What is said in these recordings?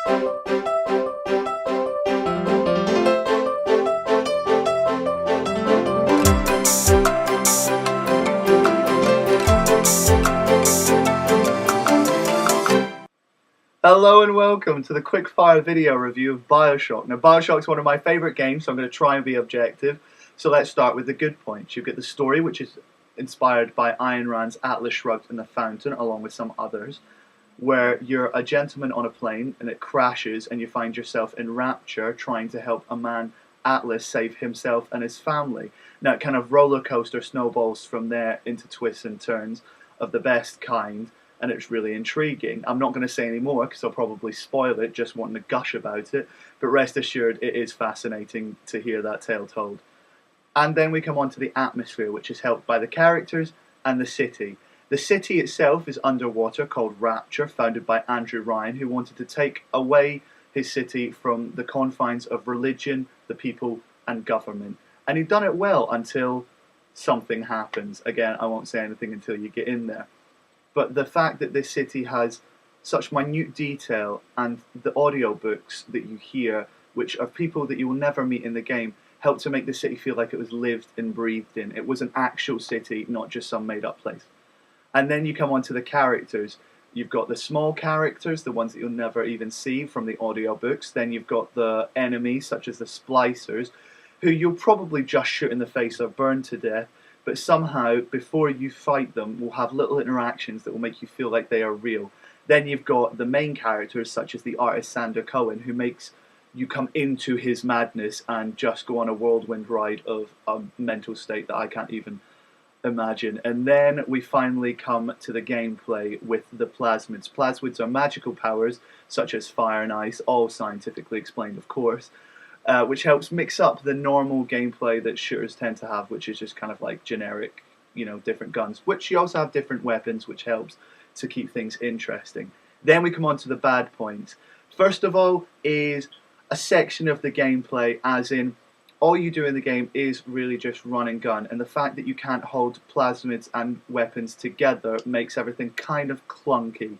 Hello and welcome to the quickfire video review of Bioshock. Now, Bioshock's one of my favourite games, so I'm going to try and be objective. So let's start with the good points. You get the story, which is inspired by Ayn Rand's Atlas Shrugged and the Fountain, along with some others, where you're a gentleman on a plane and it crashes and you find yourself in rapture trying to help a man, Atlas, save himself and his family. Now, it kind of roller coaster snowballs from there into twists and turns of the best kind. And it's really intriguing. I'm not going to say any more because I'll probably spoil it, just wanting to gush about it, but rest assured it is fascinating to hear that tale told. And then we come on to the atmosphere, which is helped by the characters and the city. The city itself is underwater, called Rapture, founded by Andrew Ryan, who wanted to take away his city from the confines of religion, the people, and government. And he'd done it well until something happens. Again, I won't say anything until you get in there. But the fact that this city has such minute detail and the audiobooks that you hear, which are people that you will never meet in the game, help to make the city feel like it was lived and breathed in. It was an actual city, not just some made-up place. And then you come on to the characters. You've got the small characters, the ones that you'll never even see from the audiobooks. Then you've got the enemies, such as the splicers, who you'll probably just shoot in the face or burn to death. But somehow, before you fight them, will have little interactions that will make you feel like they are real. Then you've got the main characters, such as the artist Sander Cohen, who makes you come into his madness and just go on a whirlwind ride of a mental state that I can't even imagine. And then we finally come to the gameplay with the plasmids. Plasmids are magical powers, such as fire and ice, all scientifically explained, of course. Which helps mix up the normal gameplay that shooters tend to have, which is just kind of like generic, different guns, which you also have different weapons, which helps to keep things interesting. Then we come on to the bad points. First of all is a section of the gameplay, as in all you do in the game is really just run and gun, and the fact that you can't hold plasmids and weapons together makes everything kind of clunky.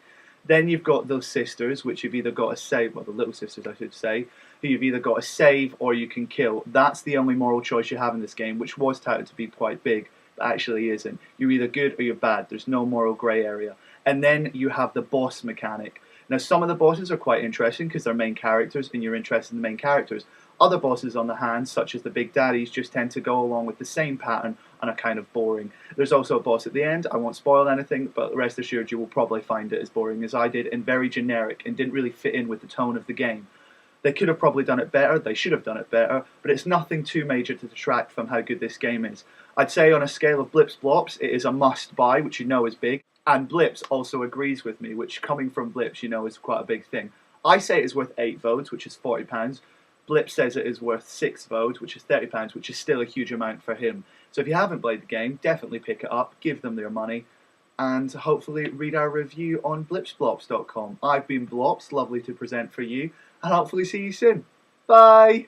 Then you've got those sisters, which you've either got to save, well, the little sisters I should say, who you've either got to save or you can kill. That's the only moral choice you have in this game, which was touted to be quite big, but actually isn't. You're either good or you're bad. There's no moral grey area. And then you have the boss mechanic. Now, some of the bosses are quite interesting because they're main characters and you're interested in the main characters. Other bosses on the hand, such as the big daddies, just tend to go along with the same pattern and are kind of boring. There's also a boss at the end. I won't spoil anything, but rest assured you will probably find it as boring as I did and very generic and didn't really fit in with the tone of the game. They could have probably done it better, they should have done it better, but it's nothing too major to detract from how good this game is. I'd say on a scale of blips blops, it is a must-buy, which you know is big, and Blips also agrees with me, which coming from Blips you know is quite a big thing. I say it is worth 8 Vodes, which is £40. Blip says it is worth 6 Vodes, which is £30, which is still a huge amount for him. So if you haven't played the game, definitely pick it up, give them their money, and hopefully read our review on blipsblops.com. I've been Blops, lovely to present for you, and hopefully see you soon. Bye!